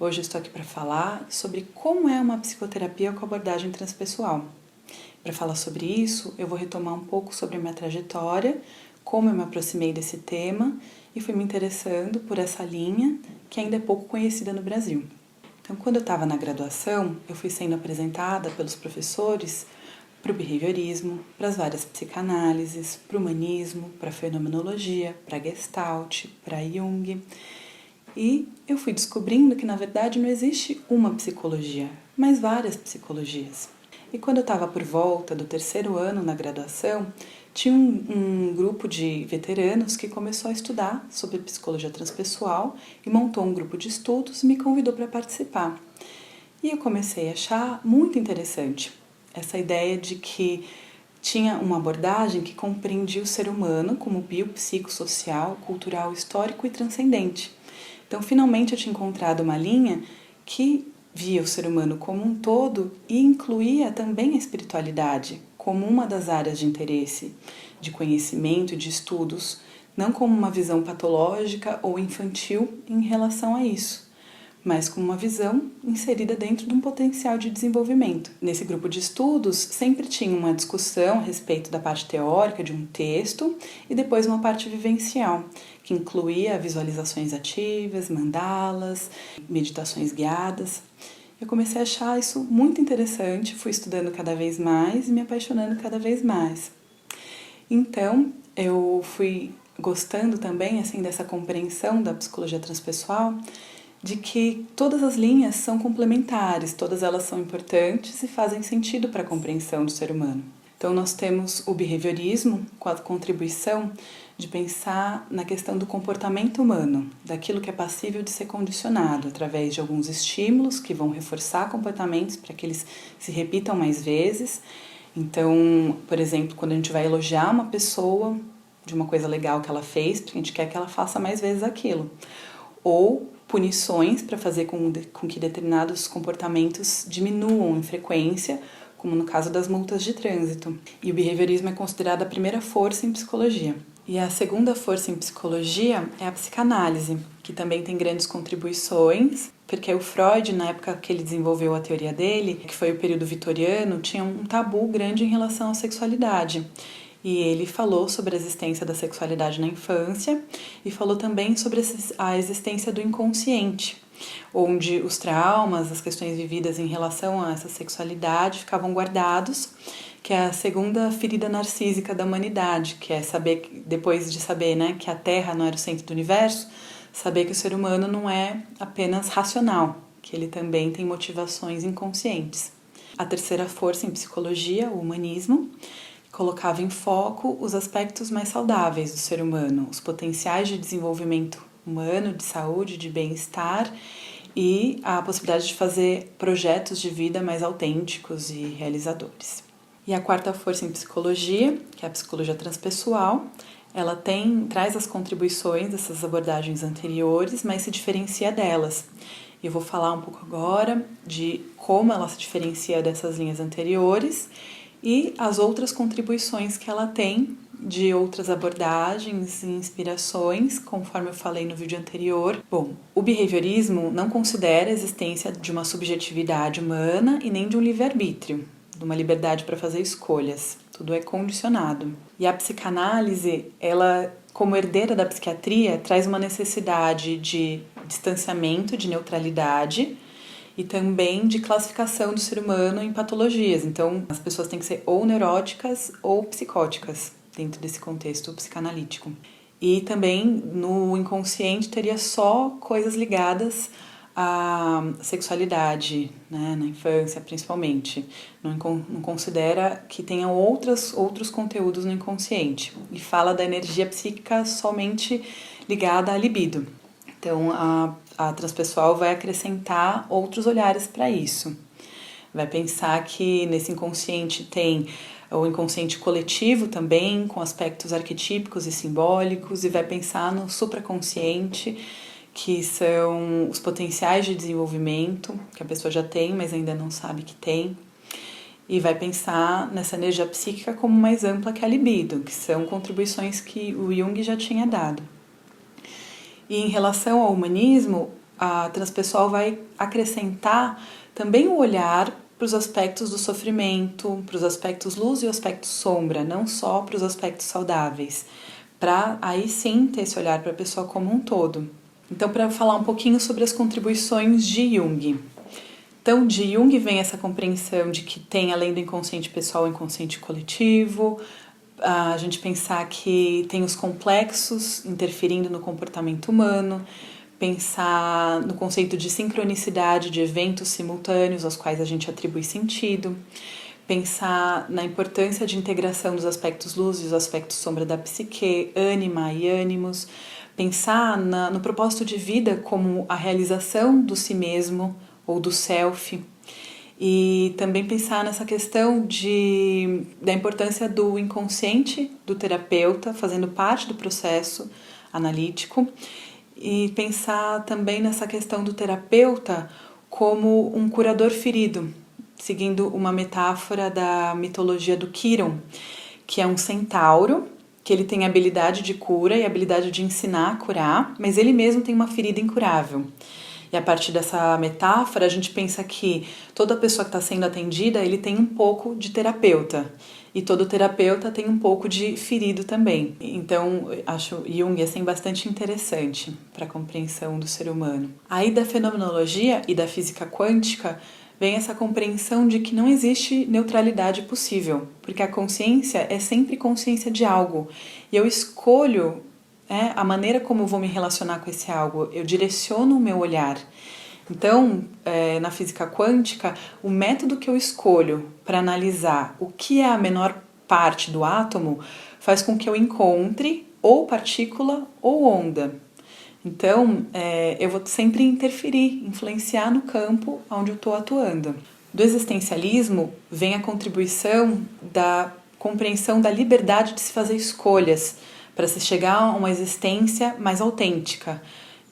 Hoje eu estou aqui para falar sobre como é uma psicoterapia com abordagem transpessoal. Para falar sobre isso, eu vou retomar um pouco sobre a minha trajetória, como eu me aproximei desse tema e fui me interessando por essa linha que ainda é pouco conhecida no Brasil. Então, quando eu estava na graduação, eu fui sendo apresentada pelos professores para o behaviorismo, para as várias psicanálises, para o humanismo, para a fenomenologia, para a Gestalt, para Jung. E eu fui descobrindo que, na verdade, não existe uma psicologia, mas várias psicologias. E quando eu estava por volta do 3º ano na graduação, tinha um grupo de veteranos que começou a estudar sobre psicologia transpessoal e montou um grupo de estudos e me convidou para participar. E eu comecei a achar muito interessante essa ideia de que tinha uma abordagem que compreendia o ser humano como biopsicossocial, cultural, histórico e transcendente. Então, finalmente eu tinha encontrado uma linha que via o ser humano como um todo e incluía também a espiritualidade como uma das áreas de interesse, de conhecimento e de estudos, não como uma visão patológica ou infantil em relação a isso, mas com uma visão inserida dentro de um potencial de desenvolvimento. Nesse grupo de estudos, sempre tinha uma discussão a respeito da parte teórica de um texto e depois uma parte vivencial, que incluía visualizações ativas, mandalas, meditações guiadas. Eu comecei a achar isso muito interessante, fui estudando cada vez mais e me apaixonando cada vez mais. Então, eu fui gostando também assim dessa compreensão da psicologia transpessoal, de que todas as linhas são complementares, todas elas são importantes e fazem sentido para a compreensão do ser humano. Então nós temos o behaviorismo com a contribuição de pensar na questão do comportamento humano, daquilo que é passível de ser condicionado através de alguns estímulos que vão reforçar comportamentos para que eles se repitam mais vezes. Então, por exemplo, quando a gente vai elogiar uma pessoa de uma coisa legal que ela fez, porque a gente quer que ela faça mais vezes aquilo. Ou punições para fazer com que determinados comportamentos diminuam em frequência, como no caso das multas de trânsito. E o behaviorismo é considerado a primeira força em psicologia. E a segunda força em psicologia é a psicanálise, que também tem grandes contribuições, porque o Freud, na época que ele desenvolveu a teoria dele, que foi o período vitoriano, tinha um tabu grande em relação à sexualidade. E ele falou sobre a existência da sexualidade na infância e falou também sobre a existência do inconsciente, onde os traumas, as questões vividas em relação a essa sexualidade ficavam guardados, que é a segunda ferida narcísica da humanidade, que é saber, depois de saber, né, que a Terra não era o centro do universo, saber que o ser humano não é apenas racional, que ele também tem motivações inconscientes. A terceira força em psicologia, o humanismo, colocava em foco os aspectos mais saudáveis do ser humano, os potenciais de desenvolvimento humano, de saúde, de bem-estar e a possibilidade de fazer projetos de vida mais autênticos e realizadores. E a quarta força em psicologia, que é a psicologia transpessoal, ela traz as contribuições dessas abordagens anteriores, mas se diferencia delas. Eu vou falar um pouco agora de como ela se diferencia dessas linhas anteriores e as outras contribuições que ela tem de outras abordagens e inspirações, conforme eu falei no vídeo anterior. Bom, o behaviorismo não considera a existência de uma subjetividade humana e nem de um livre-arbítrio, de uma liberdade para fazer escolhas. Tudo é condicionado. E a psicanálise, ela, como herdeira da psiquiatria, traz uma necessidade de distanciamento, de neutralidade, e também de classificação do ser humano em patologias. Então, as pessoas têm que ser ou neuróticas ou psicóticas, dentro desse contexto psicanalítico. E também, no inconsciente, teria só coisas ligadas à sexualidade, né, na infância, principalmente. Não considera que tenham outros conteúdos no inconsciente. E fala da energia psíquica somente ligada à libido. Então, a transpessoal vai acrescentar outros olhares para isso. Vai pensar que nesse inconsciente tem o inconsciente coletivo também, com aspectos arquetípicos e simbólicos, e vai pensar no supraconsciente, que são os potenciais de desenvolvimento que a pessoa já tem, mas ainda não sabe que tem. E vai pensar nessa energia psíquica como mais ampla que a libido, que são contribuições que o Jung já tinha dado. E em relação ao humanismo, a transpessoal vai acrescentar também o olhar para os aspectos do sofrimento, para os aspectos luz e o aspecto sombra, não só para os aspectos saudáveis, para aí sim ter esse olhar para a pessoa como um todo. Então, para falar um pouquinho sobre as contribuições de Jung. Então, de Jung vem essa compreensão de que tem, além do inconsciente pessoal, o inconsciente coletivo, a gente pensar que tem os complexos interferindo no comportamento humano, pensar no conceito de sincronicidade de eventos simultâneos aos quais a gente atribui sentido, pensar na importância de integração dos aspectos luz e os aspectos sombra da psique, ânima e ânimos, pensar no propósito de vida como a realização do si mesmo ou do self, e também pensar nessa questão da importância do inconsciente do terapeuta fazendo parte do processo analítico, e pensar também nessa questão do terapeuta como um curador ferido, seguindo uma metáfora da mitologia do Quiron, que é um centauro, que ele tem a habilidade de cura e a habilidade de ensinar a curar, mas ele mesmo tem uma ferida incurável. E a partir dessa metáfora, a gente pensa que toda pessoa que está sendo atendida, ele tem um pouco de terapeuta. E todo terapeuta tem um pouco de ferido também. Então, acho Jung assim, bastante interessante para a compreensão do ser humano. Aí da fenomenologia e da física quântica, vem essa compreensão de que não existe neutralidade possível, porque a consciência é sempre consciência de algo. E eu escolho a maneira como eu vou me relacionar com esse algo, eu direciono o meu olhar. Então, na física quântica, o método que eu escolho para analisar o que é a menor parte do átomo faz com que eu encontre ou partícula ou onda. Então, eu vou sempre interferir, influenciar no campo onde eu estou atuando. Do existencialismo vem a contribuição da compreensão da liberdade de se fazer escolhas para se chegar a uma existência mais autêntica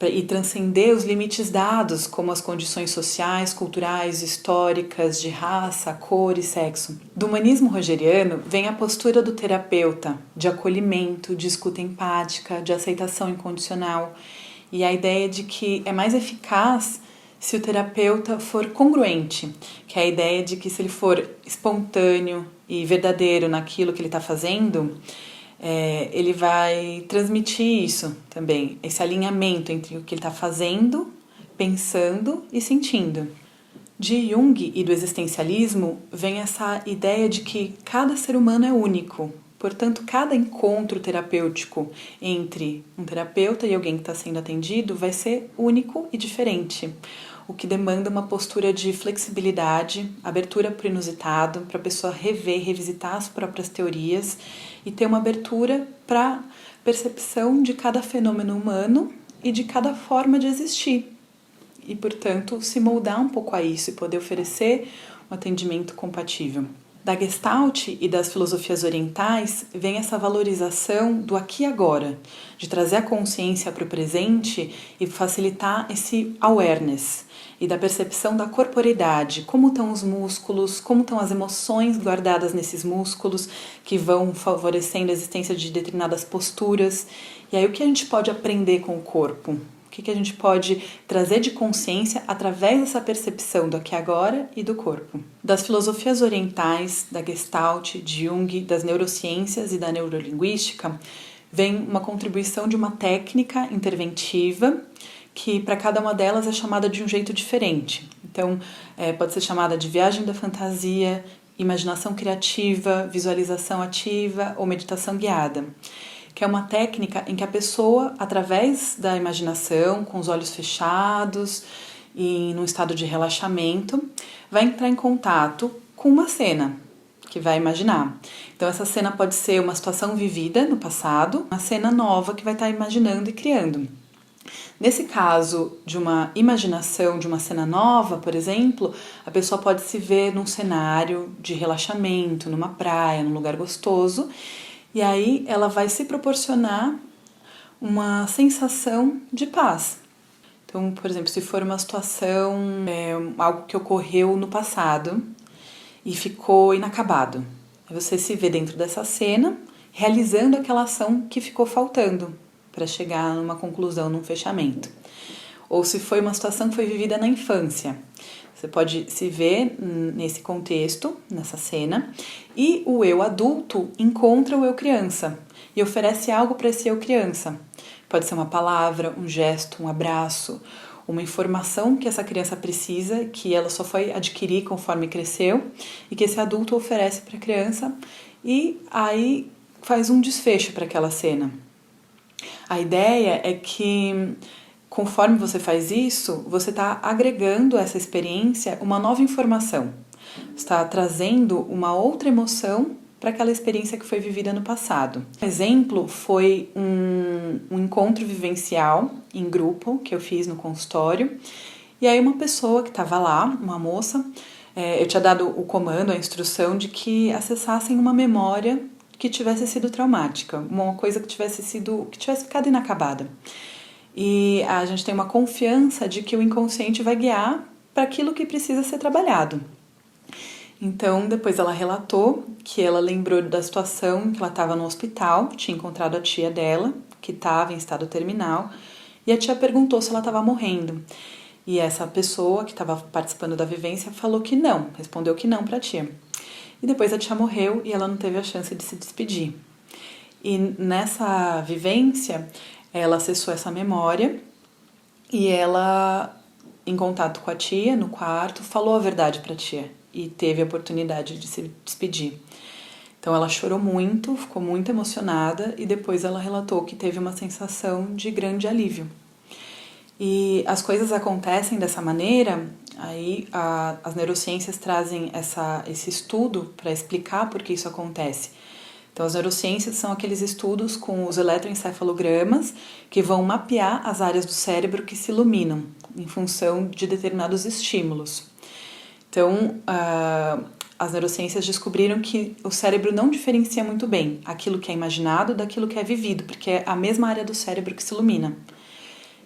e transcender os limites dados, como as condições sociais, culturais, históricas, de raça, cor e sexo. Do humanismo rogeriano vem a postura do terapeuta, de acolhimento, de escuta empática, de aceitação incondicional, e a ideia de que é mais eficaz se o terapeuta for congruente, que é a ideia de que se ele for espontâneo e verdadeiro naquilo que ele está fazendo, ele vai transmitir isso também, esse alinhamento entre o que ele está fazendo, pensando e sentindo. De Jung e do existencialismo vem essa ideia de que cada ser humano é único, portanto, cada encontro terapêutico entre um terapeuta e alguém que está sendo atendido vai ser único e diferente, o que demanda uma postura de flexibilidade, abertura para o inusitado, para a pessoa rever, revisitar as próprias teorias e ter uma abertura para a percepção de cada fenômeno humano e de cada forma de existir. E, portanto, se moldar um pouco a isso e poder oferecer um atendimento compatível. Da Gestalt e das filosofias orientais vem essa valorização do aqui e agora, de trazer a consciência para o presente e facilitar esse awareness, e da percepção da corporeidade, como estão os músculos, como estão as emoções guardadas nesses músculos, que vão favorecendo a existência de determinadas posturas. E aí o que a gente pode aprender com o corpo? O que a gente pode trazer de consciência através dessa percepção do aqui e agora e do corpo? Das filosofias orientais, da Gestalt, de Jung, das neurociências e da neurolinguística, vem uma contribuição de uma técnica interventiva que para cada uma delas é chamada de um jeito diferente. Então, pode ser chamada de viagem da fantasia, imaginação criativa, visualização ativa ou meditação guiada, que é uma técnica em que a pessoa, através da imaginação, com os olhos fechados e num estado de relaxamento, vai entrar em contato com uma cena que vai imaginar. Então, essa cena pode ser uma situação vivida no passado, uma cena nova que vai estar imaginando e criando. Nesse caso de uma imaginação de uma cena nova, por exemplo, a pessoa pode se ver num cenário de relaxamento, numa praia, num lugar gostoso, e aí ela vai se proporcionar uma sensação de paz. Então, por exemplo, se for uma situação, algo que ocorreu no passado e ficou inacabado, você se vê dentro dessa cena realizando aquela ação que ficou faltando para chegar numa conclusão, num fechamento. ou se foi uma situação que foi vivida na infância. Você pode se ver nesse contexto, nessa cena, e o eu adulto encontra o eu criança e oferece algo para esse eu criança. Pode ser uma palavra, um gesto, um abraço, uma informação que essa criança precisa, que ela só foi adquirir conforme cresceu e que esse adulto oferece para a criança, e aí faz um desfecho para aquela cena. A ideia é que, conforme você faz isso, você está agregando a essa experiência uma nova informação. Você está trazendo uma outra emoção para aquela experiência que foi vivida no passado. Um exemplo foi um encontro vivencial em grupo que eu fiz no consultório. E aí uma pessoa que estava lá, uma moça, eu tinha dado o comando, a instrução de que acessassem uma memória que tivesse sido traumática, uma coisa que tivesse ficado inacabada. E a gente tem uma confiança de que o inconsciente vai guiar para aquilo que precisa ser trabalhado. Então, depois ela relatou que ela lembrou da situação em que ela estava no hospital, tinha encontrado a tia dela, que estava em estado terminal, e a tia perguntou se ela estava morrendo. E essa pessoa que estava participando da vivência falou que não, respondeu que não para a tia. E depois a tia morreu e ela não teve a chance de se despedir. E nessa vivência, ela acessou essa memória e ela, em contato com a tia, no quarto, falou a verdade para a tia e teve a oportunidade de se despedir. Então ela chorou muito, ficou muito emocionada e depois ela relatou que teve uma sensação de grande alívio. E as coisas acontecem dessa maneira, aí as neurociências trazem esse estudo para explicar por que isso acontece. Então, as neurociências são aqueles estudos com os eletroencefalogramas que vão mapear as áreas do cérebro que se iluminam em função de determinados estímulos. Então, as neurociências descobriram que o cérebro não diferencia muito bem aquilo que é imaginado daquilo que é vivido, porque é a mesma área do cérebro que se ilumina.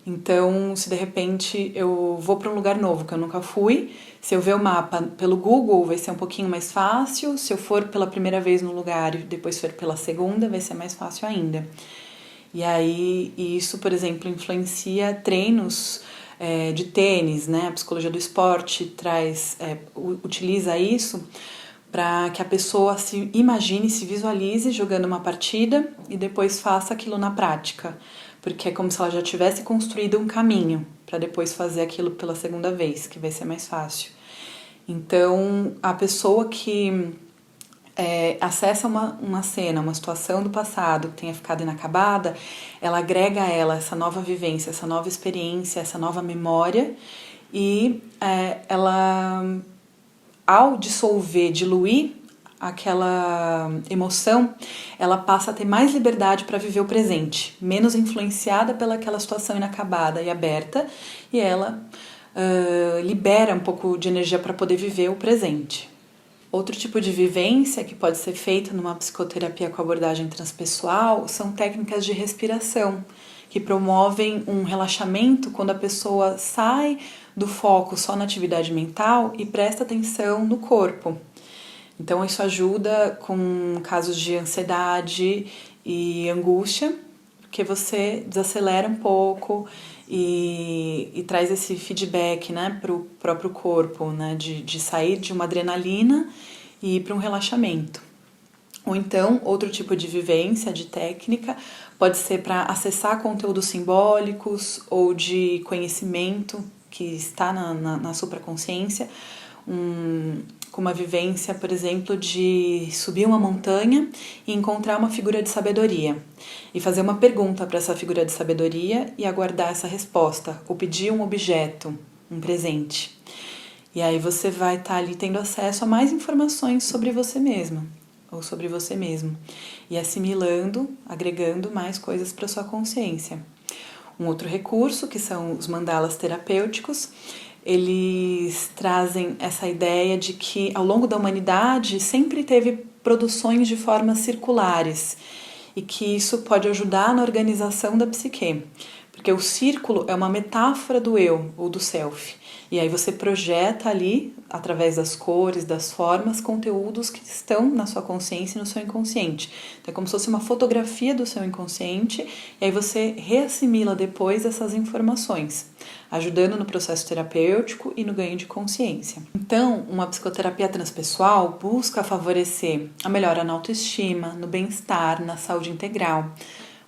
Então, se de repente eu vou para um lugar novo que eu nunca fui, se eu ver o mapa pelo Google vai ser um pouquinho mais fácil, se eu for pela primeira vez no lugar e depois for pela segunda, vai ser mais fácil ainda. E aí, isso, por exemplo, influencia treinos de tênis, né? A psicologia do esporte utiliza isso para que a pessoa se imagine, se visualize jogando uma partida e depois faça aquilo na prática. Porque é como se ela já tivesse construído um caminho para depois fazer aquilo pela segunda vez, que vai ser mais fácil. Então, a pessoa que acessa uma cena, uma situação do passado que tenha ficado inacabada, ela agrega a ela essa nova vivência, essa nova experiência, essa nova memória e ela, ao diluir aquela emoção, ela passa a ter mais liberdade para viver o presente, menos influenciada pelaquela situação inacabada e aberta, e ela libera um pouco de energia para poder viver o presente. Outro tipo de vivência que pode ser feita numa psicoterapia com abordagem transpessoal são técnicas de respiração, que promovem um relaxamento quando a pessoa sai do foco só na atividade mental e presta atenção no corpo. Então, isso ajuda com casos de ansiedade e angústia, porque você desacelera um pouco e traz esse feedback, né, para o próprio corpo, né, de sair de uma adrenalina e ir para um relaxamento. Ou então, outro tipo de vivência, de técnica, pode ser para acessar conteúdos simbólicos ou de conhecimento que está na supraconsciência, com uma vivência, por exemplo, de subir uma montanha e encontrar uma figura de sabedoria e fazer uma pergunta para essa figura de sabedoria e aguardar essa resposta, ou pedir um objeto, um presente. E aí você vai estar ali tendo acesso a mais informações sobre você mesma ou sobre você mesmo e assimilando, agregando mais coisas para sua consciência. Um outro recurso, que são os mandalas terapêuticos, eles trazem essa ideia de que ao longo da humanidade sempre teve produções de formas circulares e que isso pode ajudar na organização da psique, Porque o círculo é uma metáfora do eu ou do self. E aí você projeta ali, através das cores, das formas, conteúdos que estão na sua consciência e no seu inconsciente. Então é como se fosse uma fotografia do seu inconsciente e aí você reassimila depois essas informações, ajudando no processo terapêutico e no ganho de consciência. Então, uma psicoterapia transpessoal busca favorecer a melhora na autoestima, no bem-estar, na saúde integral,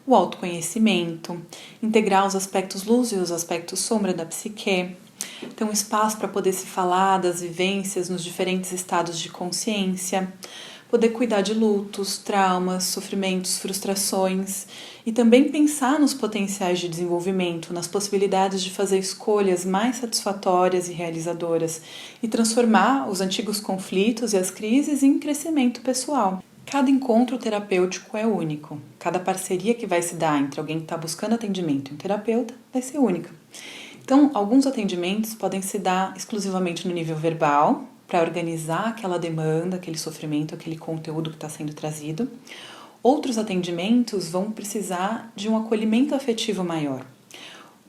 o autoconhecimento, integrar os aspectos luz e os aspectos sombra da psique, ter um espaço para poder se falar das vivências nos diferentes estados de consciência, poder cuidar de lutos, traumas, sofrimentos, frustrações e também pensar nos potenciais de desenvolvimento, nas possibilidades de fazer escolhas mais satisfatórias e realizadoras e transformar os antigos conflitos e as crises em crescimento pessoal. Cada encontro terapêutico é único. Cada parceria que vai se dar entre alguém que está buscando atendimento e um terapeuta vai ser única. Então, alguns atendimentos podem se dar exclusivamente no nível verbal, para organizar aquela demanda, aquele sofrimento, aquele conteúdo que está sendo trazido. Outros atendimentos vão precisar de um acolhimento afetivo maior.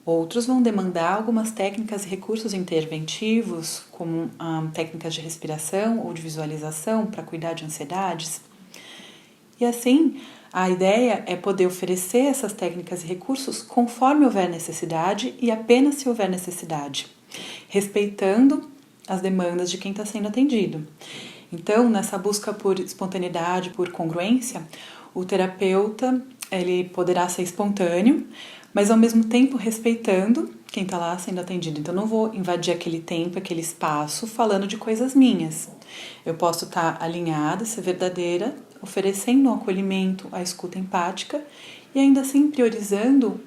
Outros vão demandar algumas técnicas e recursos interventivos, como técnicas de respiração ou de visualização para cuidar de ansiedades. E assim, a ideia é poder oferecer essas técnicas e recursos conforme houver necessidade e apenas se houver necessidade, respeitando as demandas de quem está sendo atendido. Então, nessa busca por espontaneidade, por congruência, o terapeuta ele poderá ser espontâneo, mas ao mesmo tempo respeitando quem está lá sendo atendido. Então, não vou invadir aquele tempo, aquele espaço, falando de coisas minhas. Eu posso estar alinhada, ser verdadeira, oferecendo um acolhimento, a escuta empática e ainda assim priorizando